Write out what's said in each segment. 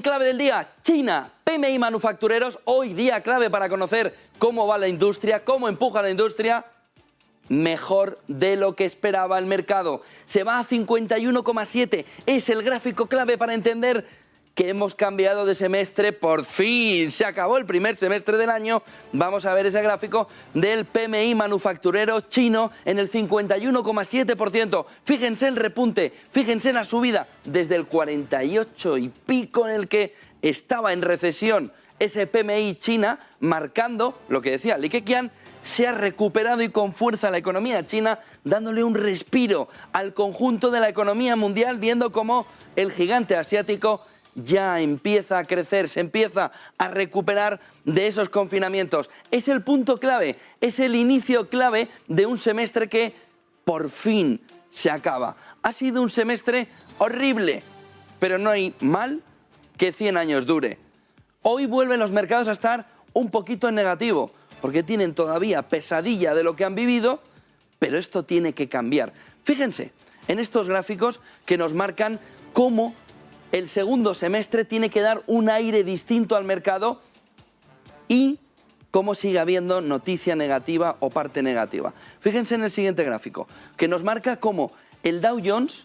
Clave del día, China, PMI manufactureros, hoy día clave para conocer cómo va la industria, cómo empuja la industria, mejor de lo que esperaba el mercado. Se va a 51,7, es el gráfico clave para entender que hemos cambiado de semestre, por fin se acabó el primer semestre del año. Vamos a ver ese gráfico del PMI manufacturero chino en el 51,7%. Fíjense el repunte, fíjense la subida desde el 48 y pico en el que estaba en recesión ese PMI China, marcando lo que decía Li Keqiang. Se ha recuperado y con fuerza la economía china, dándole un respiro al conjunto de la economía mundial, viendo cómo el gigante asiático ya empieza a crecer, se empieza a recuperar de esos confinamientos. Es el punto clave, es el inicio clave de un semestre que por fin se acaba. Ha sido un semestre horrible, pero no hay mal que 100 años dure. Hoy vuelven los mercados a estar un poquito en negativo, porque tienen todavía pesadilla de lo que han vivido, pero esto tiene que cambiar. Fíjense en estos gráficos que nos marcan cómo el segundo semestre tiene que dar un aire distinto al mercado y cómo sigue habiendo noticia negativa o parte negativa. Fíjense en el siguiente gráfico, que nos marca cómo el Dow Jones,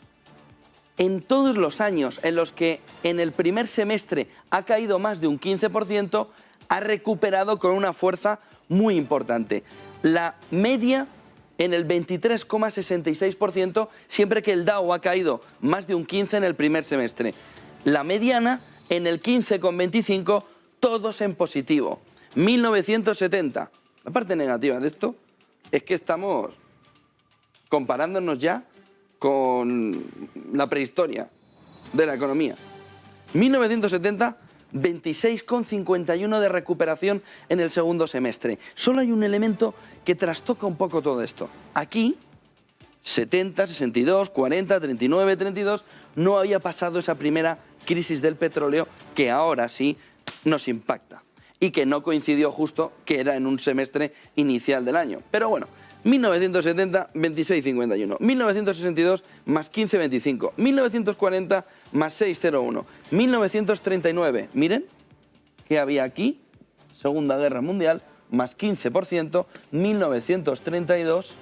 en todos los años en los que en el primer semestre ha caído más de un 15%, ha recuperado con una fuerza muy importante. La media en el 23,66%, siempre que el Dow ha caído más de un 15% en el primer semestre. La mediana en el 15,25%, todos en positivo. 1970. La parte negativa de esto es que estamos comparándonos ya con la prehistoria de la economía. 1970, 26,51 de recuperación en el segundo semestre. Solo hay un elemento que trastoca un poco todo esto. Aquí, 70, 62, 40, 39, 32, no había pasado esa primera crisis del petróleo que ahora sí nos impacta y que no coincidió justo, que era en un semestre inicial del año. Pero bueno, 1970, 26,51. 1962, más 15,25. 1940, más 6,01. 1939, miren, que había aquí, Segunda Guerra Mundial, más 15%. 1932,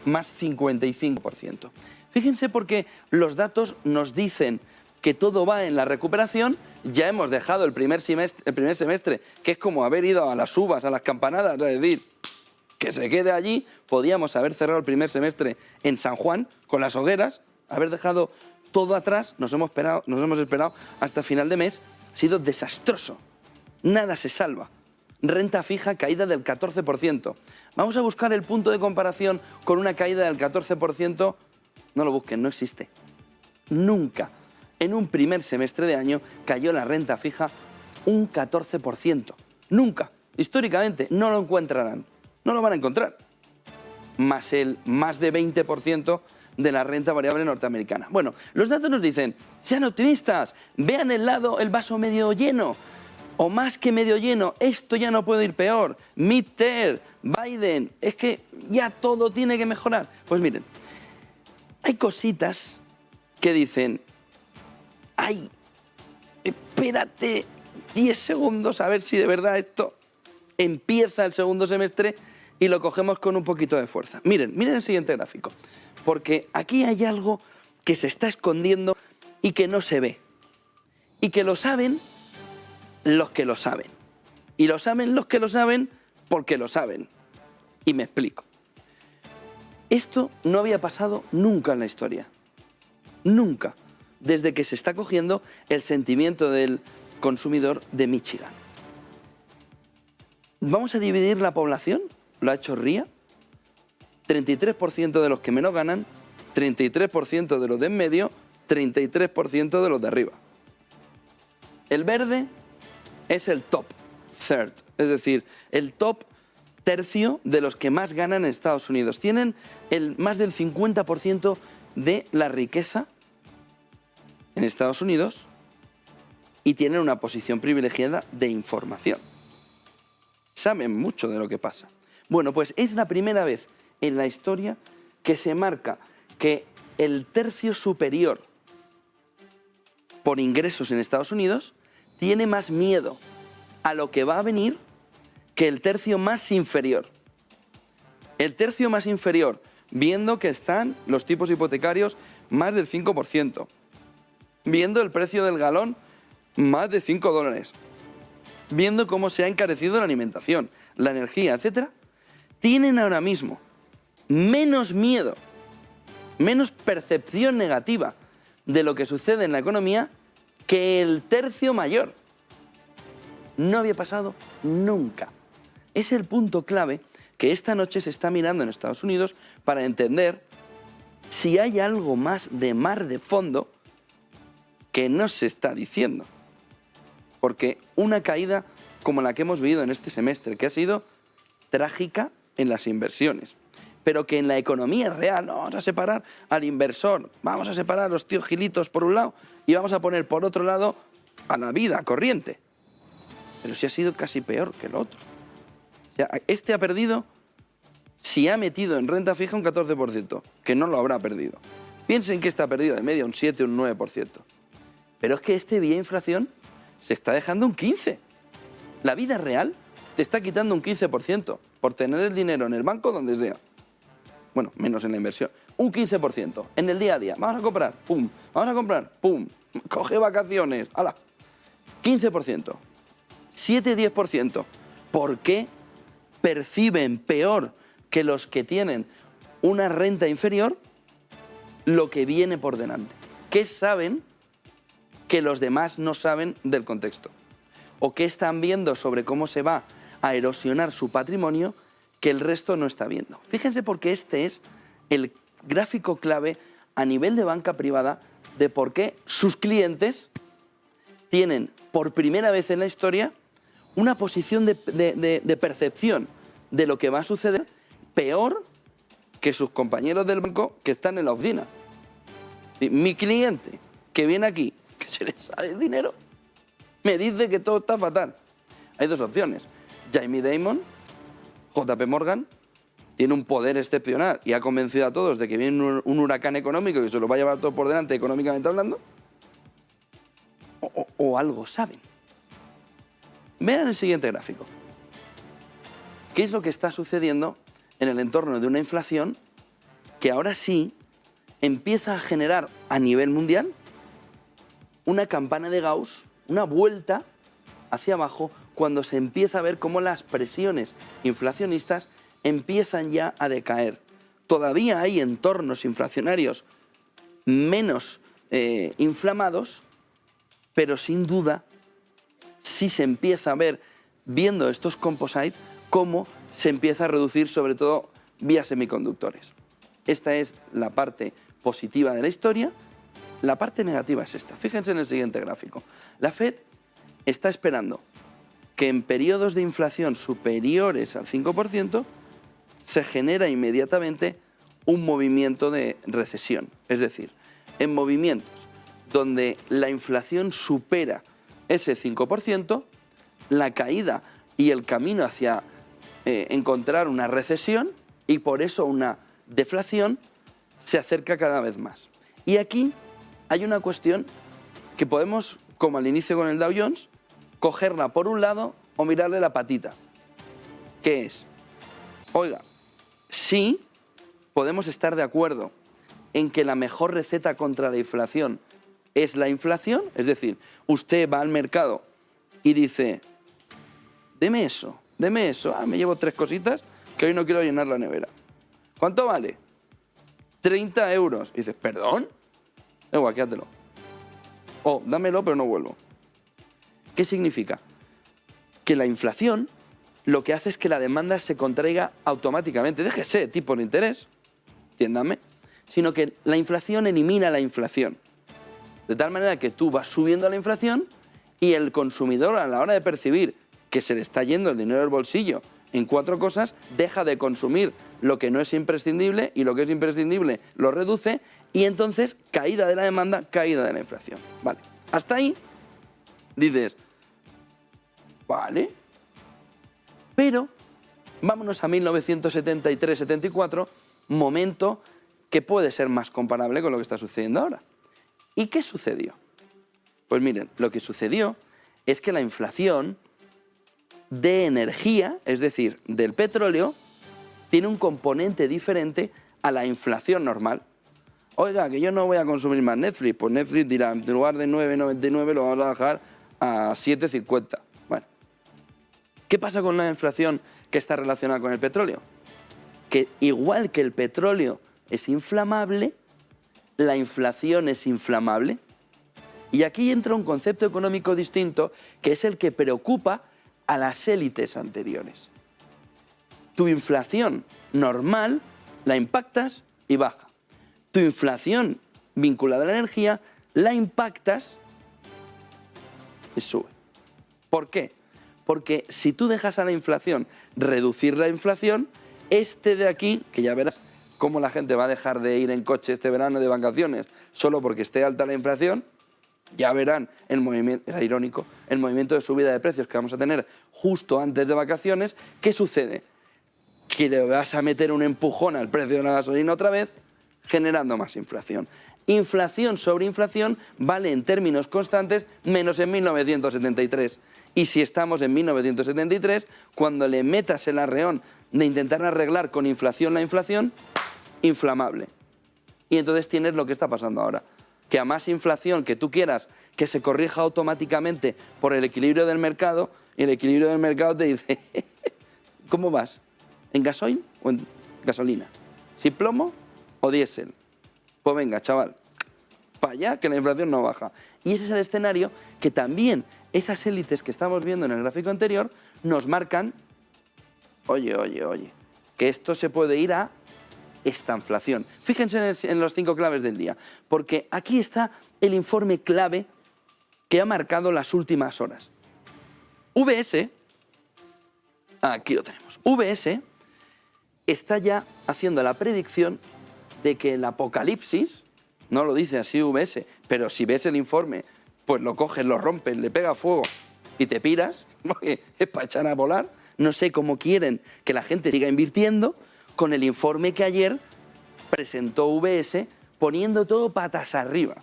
más 55%. Fíjense porque los datos nos dicen que todo va en la recuperación. Ya hemos dejado el primer semestre, que es como haber ido a las uvas, a las campanadas, es decir, que se quede allí. Podíamos haber cerrado el primer semestre en San Juan, con las hogueras, haber dejado todo atrás. Nos hemos esperado hasta final de mes. Ha sido desastroso. Nada se salva. Renta fija, caída del 14%. Vamos a buscar el punto de comparación con una caída del 14%. No lo busquen, no existe. Nunca en un primer semestre de año cayó la renta fija un 14%. Nunca. Históricamente no lo encontrarán. No lo van a encontrar. Más el más de 20% de la renta variable norteamericana. Bueno, los datos nos dicen, sean optimistas, vean el vaso medio lleno, o más que medio lleno, esto ya no puede ir peor. Mid-term, Biden, es que ya todo tiene que mejorar. Pues miren, hay cositas que dicen, ay, espérate 10 segundos a ver si de verdad esto empieza el segundo semestre y lo cogemos con un poquito de fuerza. Miren el siguiente gráfico, porque aquí hay algo que se está escondiendo y que no se ve. Y que lo saben los que lo saben. Y lo saben los que lo saben porque lo saben. Y me explico. Esto no había pasado nunca en la historia. Nunca. Desde que se está cogiendo el sentimiento del consumidor de Michigan. Vamos a dividir la población, lo ha hecho RIA, 33% de los que menos ganan, 33% de los de en medio, 33% de los de arriba. El verde es el top third, es decir, el top tercio de los que más ganan en Estados Unidos. Tienen más del 50% de la riqueza en Estados Unidos y tienen una posición privilegiada de información. Saben mucho de lo que pasa. Bueno, pues es la primera vez en la historia que se marca que el tercio superior por ingresos en Estados Unidos tiene más miedo a lo que va a venir que el tercio más inferior. El tercio más inferior, viendo que están los tipos hipotecarios más del 5%, viendo el precio del galón más de $5, viendo cómo se ha encarecido la alimentación, la energía, etc., tienen ahora mismo menos miedo, menos percepción negativa de lo que sucede en la economía que el tercio mayor. No había pasado nunca. Es el punto clave que esta noche se está mirando en Estados Unidos para entender si hay algo más de mar de fondo que no se está diciendo. Porque una caída como la que hemos vivido en este semestre, que ha sido trágica en las inversiones, pero que en la economía real no, vamos a separar al inversor, vamos a separar a los tíos gilitos por un lado y vamos a poner por otro lado a la vida corriente. Pero sí ha sido casi peor que el otro. O sea, este ha perdido, si ha metido en renta fija, un 14%, que no lo habrá perdido. Piensen que está perdido de media un 7, un 9%. Pero es que este vía inflación se está dejando un 15%. La vida real te está quitando un 15% por tener el dinero en el banco donde sea. Bueno, menos en la inversión. Un 15% en el día a día. Vamos a comprar, pum. Vamos a comprar, pum. Coge vacaciones, ¡hala! 15%. 7-10%. ¿Por qué perciben peor que los que tienen una renta inferior lo que viene por delante? ¿Qué saben que los demás no saben del contexto? ¿O qué están viendo sobre cómo se va a erosionar su patrimonio que el resto no está viendo? Fíjense, porque este es el gráfico clave a nivel de banca privada de por qué sus clientes tienen por primera vez en la historia una posición de percepción de lo que va a suceder peor que sus compañeros del banco que están en la oficina. Mi cliente que viene aquí, que se le sale el dinero, me dice que todo está fatal. Hay dos opciones. Jamie Dimon, JP Morgan, tiene un poder excepcional y ha convencido a todos de que viene un huracán económico que se lo va a llevar todo por delante económicamente hablando, o algo saben. Vean el siguiente gráfico. ¿Qué es lo que está sucediendo en el entorno de una inflación que ahora sí empieza a generar a nivel mundial una campana de Gauss, una vuelta hacia abajo, cuando se empieza a ver cómo las presiones inflacionistas empiezan ya a decaer? Todavía hay entornos inflacionarios menos inflamados, pero sin duda sí se empieza a ver, viendo estos composites, cómo se empieza a reducir sobre todo vía semiconductores. Esta es la parte positiva de la historia. La parte negativa es esta. Fíjense en el siguiente gráfico. La Fed está esperando que en periodos de inflación superiores al 5% se genera inmediatamente un movimiento de recesión. Es decir, en movimientos donde la inflación supera ese 5%, la caída y el camino hacia encontrar una recesión y por eso una deflación se acerca cada vez más. Y aquí hay una cuestión que podemos, como al inicio con el Dow Jones, cogerla por un lado o mirarle la patita. ¿Qué es? Oiga, sí podemos estar de acuerdo en que la mejor receta contra la inflación es la inflación. Es decir, usted va al mercado y dice, deme eso, me llevo 3 cositas que hoy no quiero llenar la nevera. ¿Cuánto vale? 30 euros. Y dices, ¿perdón? Igual, quédatelo. O dámelo, pero no vuelvo. ¿Qué significa? Que la inflación lo que hace es que la demanda se contraiga automáticamente. Déjese tipo de interés, entiéndame, sino que la inflación elimina la inflación. De tal manera que tú vas subiendo la inflación y el consumidor, a la hora de percibir que se le está yendo el dinero del bolsillo en 4 cosas, deja de consumir lo que no es imprescindible y lo que es imprescindible lo reduce, y entonces caída de la demanda, caída de la inflación. Vale, hasta ahí dices, vale, pero vámonos a 1973-74, momento que puede ser más comparable con lo que está sucediendo ahora. ¿Y qué sucedió? Pues miren, lo que sucedió es que la inflación de energía, es decir, del petróleo, tiene un componente diferente a la inflación normal. Oiga, que yo no voy a consumir más Netflix, pues Netflix dirá, en lugar de 9,99 lo vamos a bajar a 7,50. Bueno, ¿qué pasa con la inflación que está relacionada con el petróleo? Que igual que el petróleo es inflamable, la inflación es inflamable. Y aquí entra un concepto económico distinto, que es el que preocupa a las élites anteriores. Tu inflación normal la impactas y baja. Tu inflación vinculada a la energía la impactas y sube. ¿Por qué? Porque si tú dejas a la inflación reducir la inflación, este de aquí, que ya verás cómo la gente va a dejar de ir en coche este verano de vacaciones solo porque esté alta la inflación, ya verán el movimiento, era irónico, el movimiento de subida de precios que vamos a tener justo antes de vacaciones. ¿Qué sucede? Que le vas a meter un empujón al precio de la gasolina otra vez, generando más inflación. Inflación sobre inflación vale en términos constantes menos en 1973. Y si estamos en 1973, cuando le metas el arreón de intentar arreglar con inflación la inflación, inflamable. Y entonces tienes lo que está pasando ahora, que a más inflación que tú quieras que se corrija automáticamente por el equilibrio del mercado, y el equilibrio del mercado te dice, ¿cómo vas? ¿En gasoil o en gasolina? ¿Si plomo o diésel? Pues venga, chaval, para allá que la inflación no baja. Y ese es el escenario que también esas élites que estamos viendo en el gráfico anterior nos marcan, oye, que esto se puede ir a estanflación. Fíjense en los 5 claves del día, porque aquí está el informe clave que ha marcado las últimas horas. VS, aquí lo tenemos, VS está ya haciendo la predicción de que el apocalipsis, no lo dice así VS, pero si ves el informe, pues lo coges, lo rompes, le pegas fuego y te piras, porque es para echar a volar. No sé cómo quieren que la gente siga invirtiendo con el informe que ayer presentó VS poniendo todo patas arriba.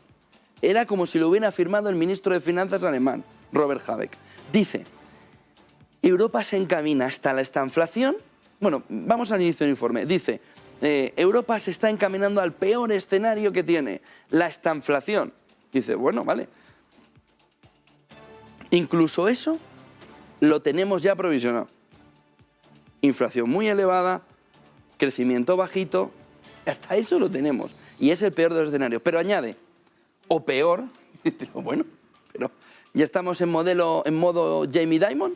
Era como si lo hubiera firmado el ministro de Finanzas alemán, Robert Habeck. Dice, Europa se encamina hasta la estanflación. Bueno, vamos al inicio del informe. Dice, Europa se está encaminando al peor escenario que tiene, la estanflación. Dice, bueno, vale. Incluso eso lo tenemos ya provisionado. Inflación muy elevada, crecimiento bajito, hasta eso lo tenemos. Y es el peor de los escenarios. Pero añade, o peor, pero bueno, pero ya estamos en modo Jamie Dimon,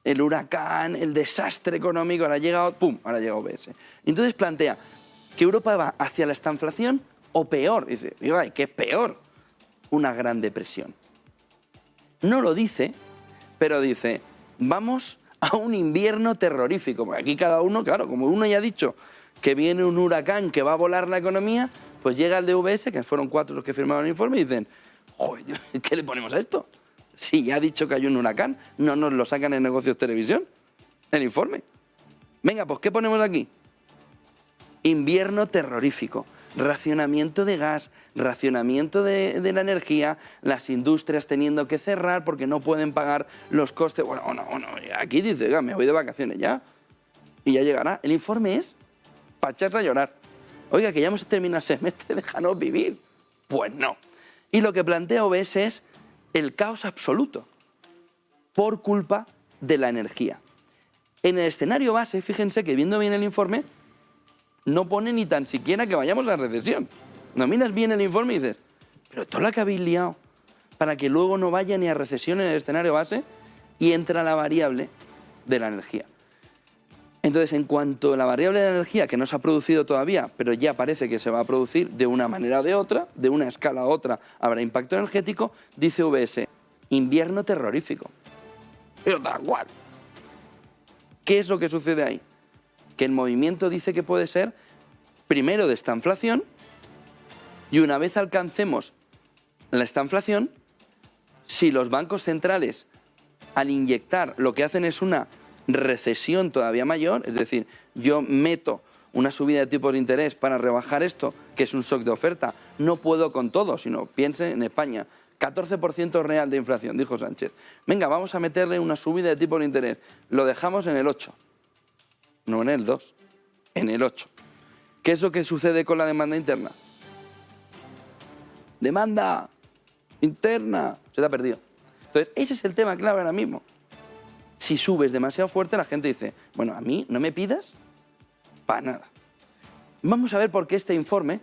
el huracán, el desastre económico, ahora ha llegado, ¡pum!, ahora llega OBS. Entonces plantea que Europa va hacia la estanflación o peor. Dice, ay, ¿qué es peor? Una gran depresión. No lo dice, pero dice, vamos a un invierno terrorífico. Porque aquí cada uno, claro, como uno ya ha dicho que viene un huracán que va a volar la economía, pues llega el de VS, que fueron 4 los que firmaron el informe, y dicen, joder, ¿qué le ponemos a esto? Si ya ha dicho que hay un huracán, no nos lo sacan en Negocios Televisión, el informe. Venga, pues ¿qué ponemos aquí? Invierno terrorífico, racionamiento de gas, racionamiento de la energía, las industrias teniendo que cerrar porque no pueden pagar los costes. Bueno, aquí dice, oiga, me voy de vacaciones ya y ya llegará. El informe es para echarse a llorar. Oiga, que ya hemos terminado el semestre, déjanos vivir. Pues no. Y lo que plantea OBS es el caos absoluto por culpa de la energía. En el escenario base, fíjense que viendo bien el informe, no pone ni tan siquiera que vayamos a recesión. No miras bien el informe y dices, pero esto es la que habéis liado para que luego no vaya ni a recesión en el escenario base y entra la variable de la energía. Entonces, en cuanto a la variable de la energía, que no se ha producido todavía, pero ya parece que se va a producir de una manera o de otra, de una escala a otra habrá impacto energético, dice VS, invierno terrorífico. Pero tal cual. ¿Qué es lo que sucede ahí? Que el movimiento dice que puede ser primero de estanflación y una vez alcancemos la estanflación, si los bancos centrales al inyectar lo que hacen es una recesión todavía mayor, es decir, yo meto una subida de tipos de interés para rebajar esto, que es un shock de oferta, no puedo con todo, sino piensen en España, 14% real de inflación, dijo Sánchez. Venga, vamos a meterle una subida de tipo de interés. Lo dejamos en el 8. No en el 2, en el 8. ¿Qué es lo que sucede con la demanda interna? Demanda interna. Se te ha perdido. Entonces, ese es el tema clave ahora mismo. Si subes demasiado fuerte, la gente dice, bueno, a mí no me pidas para nada. Vamos a ver por qué este informe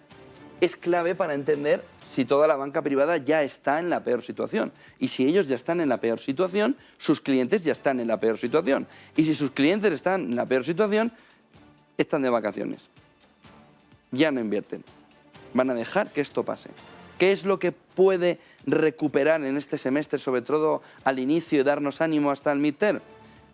es clave para entender si toda la banca privada ya está en la peor situación. Y si ellos ya están en la peor situación, sus clientes ya están en la peor situación. Y si sus clientes están en la peor situación, están de vacaciones. Ya no invierten. Van a dejar que esto pase. ¿Qué es lo que puede recuperar en este semestre, sobre todo al inicio y darnos ánimo hasta el midterm?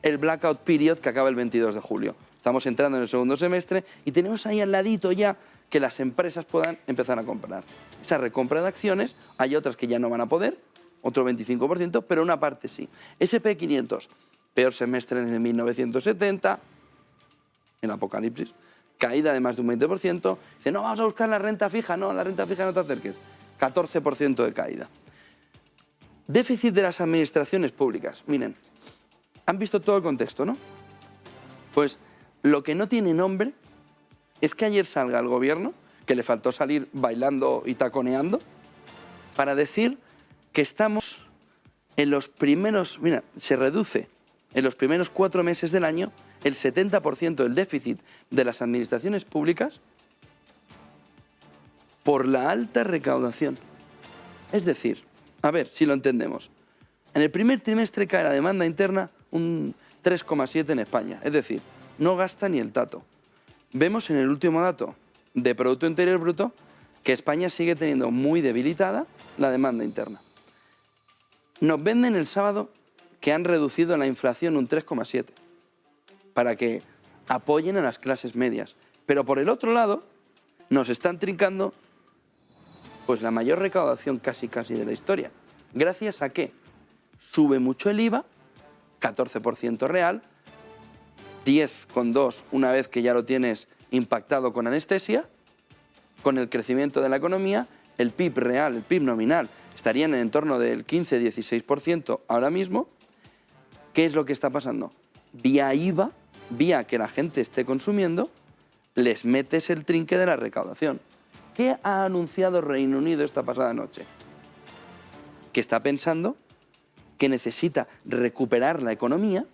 El blackout period que acaba el 22 de julio. Estamos entrando en el segundo semestre y tenemos ahí al ladito ya que las empresas puedan empezar a comprar. Esa recompra de acciones, hay otras que ya no van a poder, otro 25%, pero una parte sí. S&P 500, peor semestre desde 1970, el apocalipsis, caída de más de un 20%. Dice, no, vamos a buscar la renta fija. No, la renta fija no te acerques. 14% de caída. Déficit de las administraciones públicas. Miren, han visto todo el contexto, ¿no? Pues lo que no tiene nombre es que ayer salga el gobierno, que le faltó salir bailando y taconeando, para decir que estamos en los primeros... Mira, se reduce en los primeros 4 meses del año el 70% del déficit de las administraciones públicas por la alta recaudación. Es decir, a ver si lo entendemos. En el primer trimestre cae la demanda interna un 3,7 en España. Es decir, no gasta ni el tato. Vemos en el último dato de Producto Interior Bruto que España sigue teniendo muy debilitada la demanda interna. Nos venden el sábado que han reducido la inflación un 3,7 para que apoyen a las clases medias. Pero por el otro lado, nos están trincando pues la mayor recaudación casi de la historia. ¿Gracias a qué? Sube mucho el IVA, 14% real, 10,2 una vez que ya lo tienes impactado con anestesia, con el crecimiento de la economía, el PIB real, el PIB nominal, estarían en el entorno del 15-16% ahora mismo. ¿Qué es lo que está pasando? Vía IVA, vía que la gente esté consumiendo, les metes el trinque de la recaudación. ¿Qué ha anunciado Reino Unido esta pasada noche? Que está pensando que necesita recuperar la economía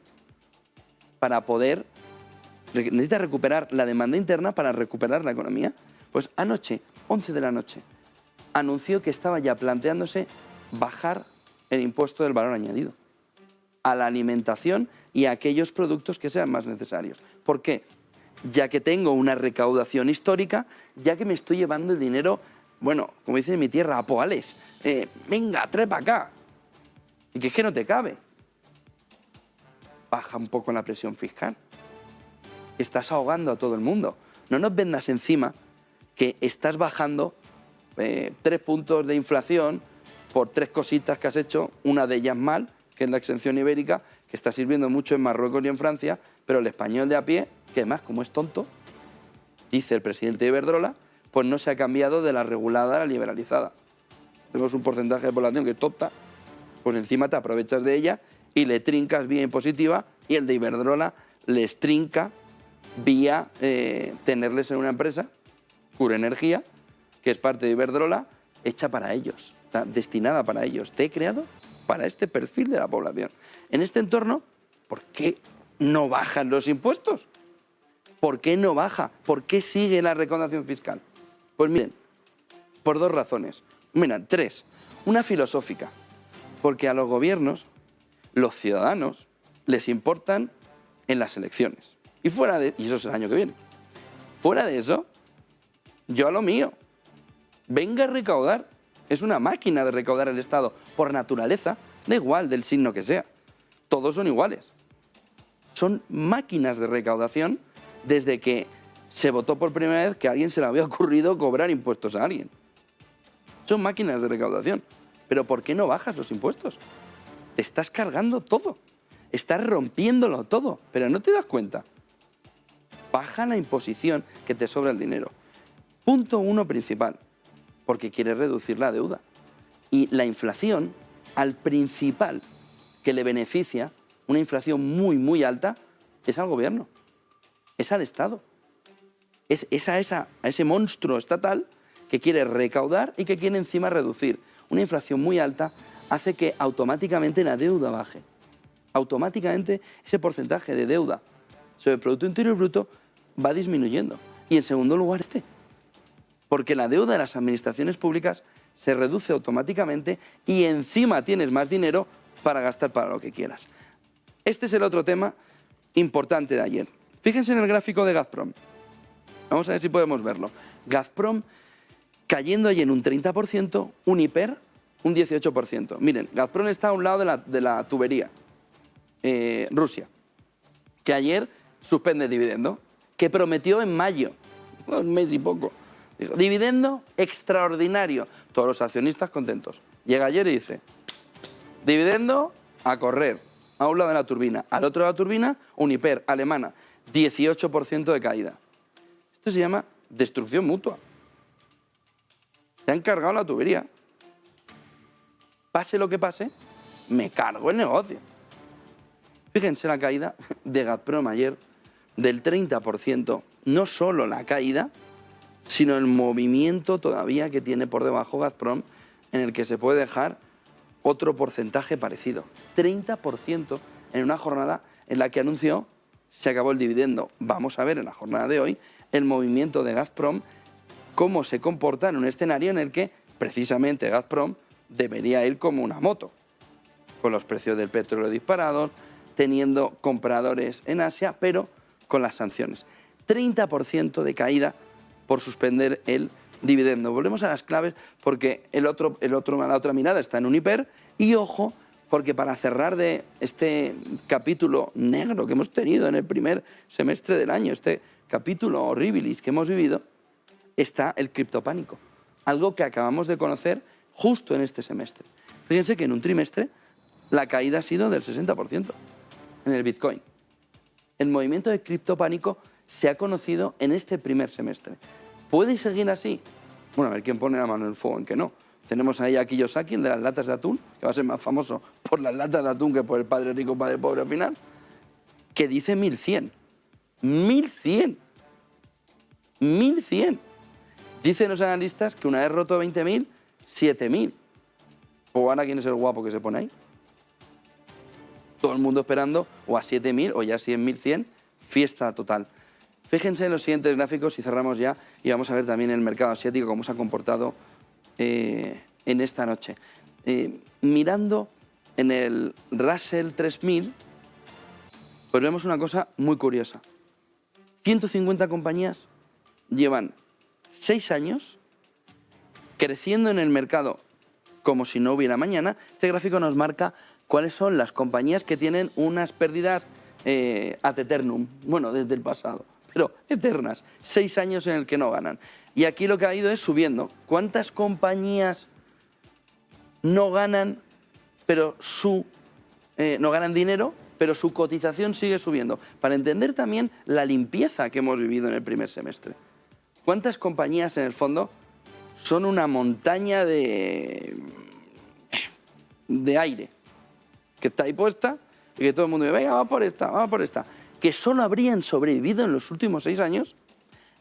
para poder... Necesita recuperar la demanda interna para recuperar la economía. Pues anoche, 11 de la noche, anunció que estaba ya planteándose bajar el impuesto del valor añadido a la alimentación y a aquellos productos que sean más necesarios. ¿Por qué? Ya que tengo una recaudación histórica, ya que me estoy llevando el dinero, bueno, como dicen en mi tierra, a poales. Venga, trepa acá. Y que es que no te cabe. Baja un poco la presión fiscal. Estás ahogando a todo el mundo. No nos vendas encima que estás bajando 3 puntos de inflación por 3 cositas que has hecho, una de ellas mal, que es la exención ibérica, que está sirviendo mucho en Marruecos y en Francia, pero el español de a pie, que además, como es tonto, dice el presidente de Iberdrola, pues no se ha cambiado de la regulada a la liberalizada. Tenemos un porcentaje de población que es tonta, pues encima te aprovechas de ella y le trincas vía impositiva, y el de Iberdrola les trinca vía tenerles en una empresa, Cura Energía, que es parte de Iberdrola, hecha para ellos, está destinada para ellos. Te he creado para este perfil de la población. En este entorno, ¿por qué no bajan los impuestos? ¿Por qué no baja? ¿Por qué sigue la recaudación fiscal? Pues miren, por 2 razones. Mira, 3. Una filosófica, porque a los gobiernos, los ciudadanos, les importan en las elecciones. Y eso es el año que viene. Fuera de eso, yo a lo mío. Venga a recaudar. Es una máquina de recaudar el Estado por naturaleza, da igual del signo que sea. Todos son iguales. Son máquinas de recaudación desde que se votó por primera vez que a alguien se le había ocurrido cobrar impuestos a alguien. Son máquinas de recaudación. Pero ¿por qué no bajas los impuestos? Te estás cargando todo. Estás rompiéndolo todo, pero no te das cuenta. Baja la imposición, que te sobra el dinero. Punto 1 principal, porque quieres reducir la deuda. Y la inflación, al principal que le beneficia, una inflación muy, muy alta, es al gobierno, es al Estado. Es a ese monstruo estatal que quiere recaudar y que quiere encima reducir. Una inflación muy alta hace que automáticamente la deuda baje. Automáticamente ese porcentaje de deuda sobre el Producto Interior Bruto va disminuyendo. Y en segundo lugar porque la deuda de las administraciones públicas se reduce automáticamente y encima tienes más dinero para gastar para lo que quieras. Este es el otro tema importante de ayer. Fíjense en el gráfico de Gazprom. Vamos a ver si podemos verlo. Gazprom cayendo ayer un 30%, Uniper un 18%. Miren, Gazprom está a un lado de la tubería, Rusia, que ayer suspende el dividendo, que prometió en mayo, un mes y poco. Dijo, dividendo extraordinario. Todos los accionistas contentos. Llega ayer y dice, dividendo a correr, a un lado de la turbina. Al otro de la turbina, Uniper, alemana, 18% de caída. Esto se llama destrucción mutua. Se han cargado la tubería. Pase lo que pase, me cargo el negocio. Fíjense la caída de Gazprom ayer del 30%. No solo la caída, sino el movimiento todavía que tiene por debajo Gazprom, en el que se puede dejar otro porcentaje parecido. 30% en una jornada en la que anunció se acabó el dividendo. Vamos a ver en la jornada de hoy el movimiento de Gazprom, cómo se comporta en un escenario en el que precisamente Gazprom debería ir como una moto, con los precios del petróleo disparados, teniendo compradores en Asia, pero con las sanciones. 30% de caída por suspender el dividendo. Volvemos a las claves porque la otra mirada está en Uniper y ojo, porque para cerrar de este capítulo negro que hemos tenido en el primer semestre del año, este capítulo horribilis que hemos vivido, está el criptopánico, algo que acabamos de conocer justo en este semestre. Fíjense que en un trimestre la caída ha sido del 60% en el Bitcoin. El movimiento de criptopánico se ha conocido en este primer semestre. ¿Puede seguir así? Bueno, a ver quién pone la mano en el fuego en que no. Tenemos ahí a Kiyosaki, el de las latas de atún, que va a ser más famoso por las latas de atún que por el padre rico, padre pobre al final, que dice 1100. 1100. 1100. Dicen los analistas que una vez roto 20.000, 7.000. ¿O ahora quién es el guapo que se pone ahí? Todo el mundo esperando o a 7.000 o ya si en 1.100, fiesta total. Fíjense en los siguientes gráficos y cerramos ya y vamos a ver también el mercado asiático cómo se ha comportado en esta noche. Mirando en el Russell 3000, pues vemos una cosa muy curiosa. 150 compañías llevan 6 años creciendo en el mercado como si no hubiera mañana. Este gráfico nos marca cuáles son las compañías que tienen unas pérdidas ad eternum, bueno, desde el pasado, pero eternas, 6 años en el que no ganan. Y aquí lo que ha ido es subiendo. ¿Cuántas compañías no ganan, pero no ganan dinero, pero su cotización sigue subiendo? Para entender también la limpieza que hemos vivido en el primer semestre. ¿Cuántas compañías en el fondo son una montaña de aire que está ahí puesta y que todo el mundo dice, venga, vamos por esta, que solo habrían sobrevivido en los últimos 6 años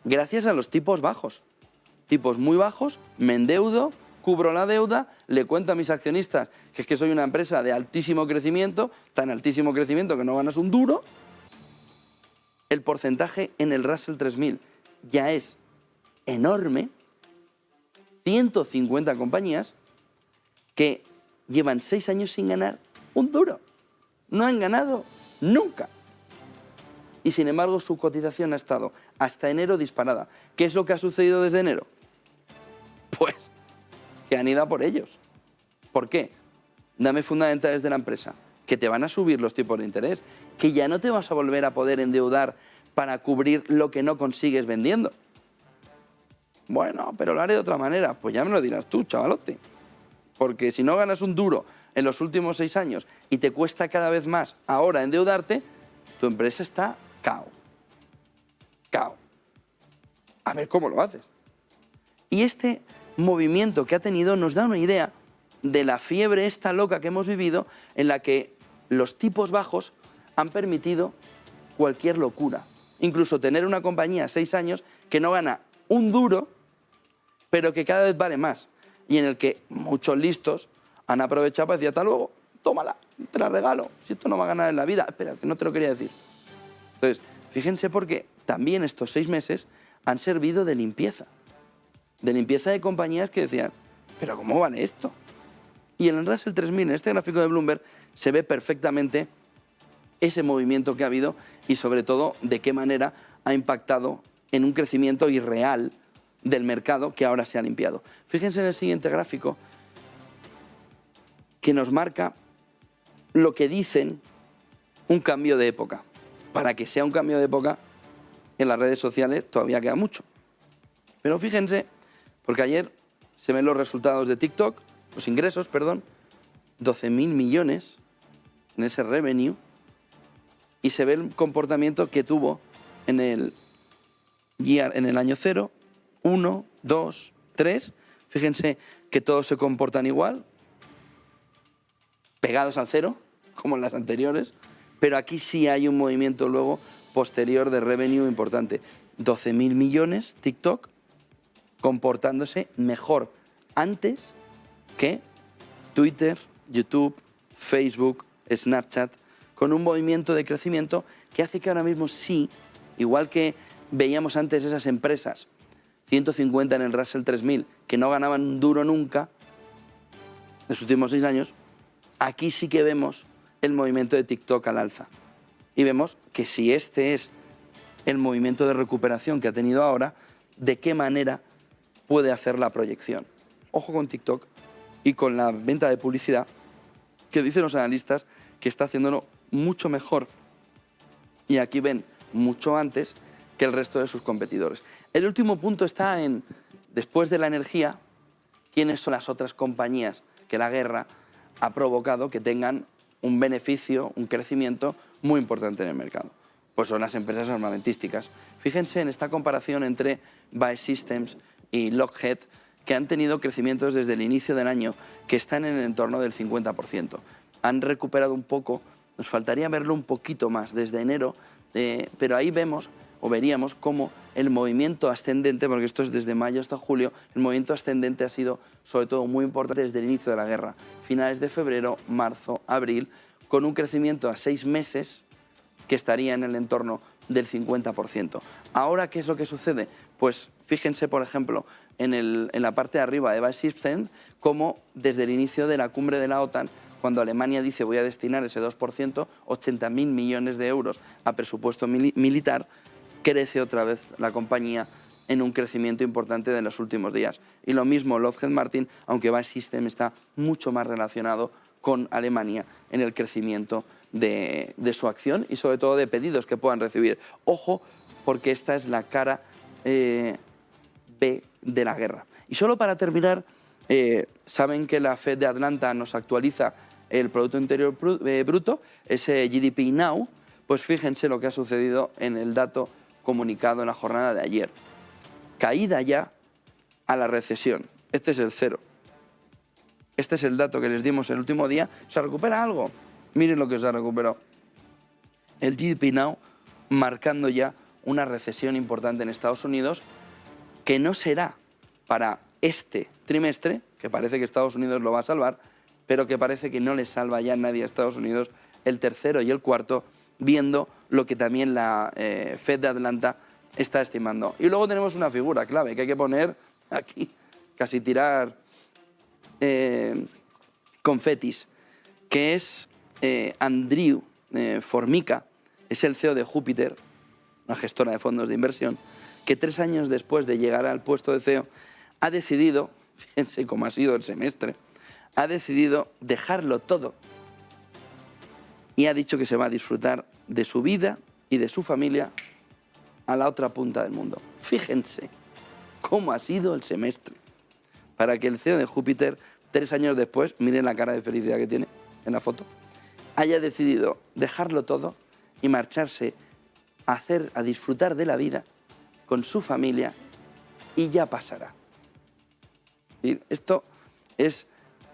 gracias a los tipos bajos. Tipos muy bajos, me endeudo, cubro la deuda, le cuento a mis accionistas que es que soy una empresa de altísimo crecimiento, tan altísimo crecimiento que no ganas un duro. El porcentaje en el Russell 3000 ya es enorme. 150 compañías que llevan 6 años sin ganar un duro. No han ganado nunca. Y sin embargo su cotización ha estado hasta enero disparada. ¿Qué es lo que ha sucedido desde enero? Pues que han ido a por ellos. ¿Por qué? Dame fundamentales de la empresa. Que te van a subir los tipos de interés. Que ya no te vas a volver a poder endeudar para cubrir lo que no consigues vendiendo. Bueno, pero lo haré de otra manera. Pues ya me lo dirás tú, chavalote. Porque si no ganas un duro en los últimos 6 años y te cuesta cada vez más ahora endeudarte, tu empresa está cao. Cao. A ver cómo lo haces. Y este movimiento que ha tenido nos da una idea de la fiebre esta loca que hemos vivido, en la que los tipos bajos han permitido cualquier locura. Incluso tener una compañía 6 años que no gana un duro, pero que cada vez vale más. Y en el que muchos listos han aprovechado para decir, hasta luego, tómala, te la regalo, si esto no va a ganar en la vida. Espera, que no te lo quería decir. Entonces, fíjense porque también estos 6 meses han servido de limpieza de compañías que decían, pero ¿cómo vale esto? Y en el Russell 3000, en este gráfico de Bloomberg, se ve perfectamente ese movimiento que ha habido y sobre todo de qué manera ha impactado en un crecimiento irreal del mercado que ahora se ha limpiado. Fíjense en el siguiente gráfico que nos marca lo que dicen un cambio de época. Para que sea un cambio de época en las redes sociales todavía queda mucho. Pero fíjense, porque ayer se ven los resultados de TikTok, los ingresos, perdón, 12.000 millones en ese revenue, y se ve el comportamiento que tuvo en el año 0, 1, 2, 3. Fíjense que todos se comportan igual, pegados al 0, como en las anteriores, pero aquí sí hay un movimiento luego posterior de revenue importante. 12.000 millones TikTok comportándose mejor antes que Twitter, YouTube, Facebook, Snapchat, con un movimiento de crecimiento que hace que ahora mismo sí, igual que veíamos antes esas empresas, 150 en el Russell 3000, que no ganaban un duro nunca, en los últimos 6 años, aquí sí que vemos el movimiento de TikTok al alza. Y vemos que si este es el movimiento de recuperación que ha tenido ahora, de qué manera puede hacer la proyección. Ojo con TikTok y con la venta de publicidad, que dicen los analistas que está haciéndolo mucho mejor. Y aquí ven mucho antes que el resto de sus competidores. El último punto está en, después de la energía, quiénes son las otras compañías que la guerra ha provocado que tengan un beneficio, un crecimiento muy importante en el mercado. Pues son las empresas armamentísticas. Fíjense en esta comparación entre BAE Systems y Lockheed, que han tenido crecimientos desde el inicio del año que están en el entorno del 50%. Han recuperado un poco, nos faltaría verlo un poquito más desde enero, pero ahí vemos o veríamos cómo el movimiento ascendente, porque esto es desde mayo hasta julio, el movimiento ascendente ha sido sobre todo muy importante desde el inicio de la guerra, finales de febrero, marzo, abril, con un crecimiento a 6 meses que estaría en el entorno del 50%. Ahora, ¿qué es lo que sucede? Pues fíjense, por ejemplo, en la parte de arriba de BAE Systems, cómo desde el inicio de la cumbre de la OTAN, cuando Alemania dice voy a destinar ese 2%, 80.000 millones de euros a presupuesto militar, crece otra vez la compañía en un crecimiento importante de los últimos días. Y lo mismo Lockheed Martin, aunque BAE Systems está mucho más relacionado con Alemania en el crecimiento de su acción y sobre todo de pedidos que puedan recibir. Ojo, porque esta es la cara B de la guerra. Y solo para terminar, saben que la Fed de Atlanta nos actualiza el Producto Interior Bruto, ese GDP Now, pues fíjense lo que ha sucedido en el dato comunicado en la jornada de ayer. Caída ya a la recesión. Este es el 0. Este es el dato que les dimos el último día. ¿Se recupera algo? Miren lo que se ha recuperado. El GDP Now marcando ya una recesión importante en Estados Unidos, que no será para este trimestre, que parece que Estados Unidos lo va a salvar, pero que parece que no le salva ya nadie a Estados Unidos el tercero y el cuarto, viendo lo que también la Fed de Atlanta está estimando. Y luego tenemos una figura clave que hay que poner aquí, casi tirar confetis, que es Andrew Formica, es el CEO de Júpiter, una gestora de fondos de inversión, que 3 años después de llegar al puesto de CEO ha decidido, fíjense cómo ha sido el semestre, ha decidido dejarlo todo y ha dicho que se va a disfrutar de su vida y de su familia a la otra punta del mundo. Fíjense cómo ha sido el semestre para que el CEO de Júpiter, 3 años después, miren la cara de felicidad que tiene en la foto, haya decidido dejarlo todo y marcharse a disfrutar de la vida con su familia y ya pasará. Y esto es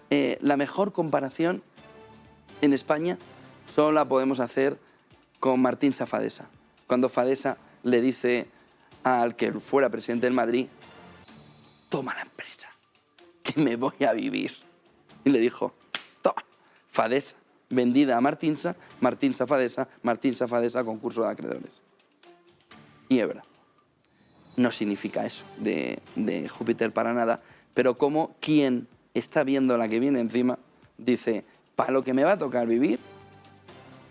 la mejor comparación en España solo la podemos hacer con Martín Safadesa. Cuando Fadesa le dice al que fuera presidente del Madrid, toma la empresa, que me voy a vivir. Y le dijo, toma, Fadesa, vendida a Martinsa, Martinsa Fadesa, concurso de acreedores. Y es verdad, no significa eso de Júpiter para nada, pero como quien está viendo la que viene encima, dice, para lo que me va a tocar vivir,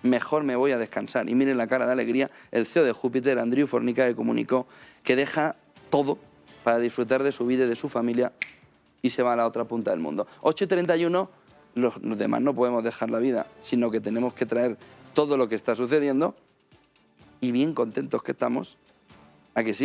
mejor me voy a descansar. Y miren la cara de alegría, el CEO de Júpiter, Andrew Fornica, que comunicó que deja todo para disfrutar de su vida y de su familia y se va a la otra punta del mundo. 8:31, los demás no podemos dejar la vida, sino que tenemos que traer todo lo que está sucediendo y bien contentos que estamos a que sí.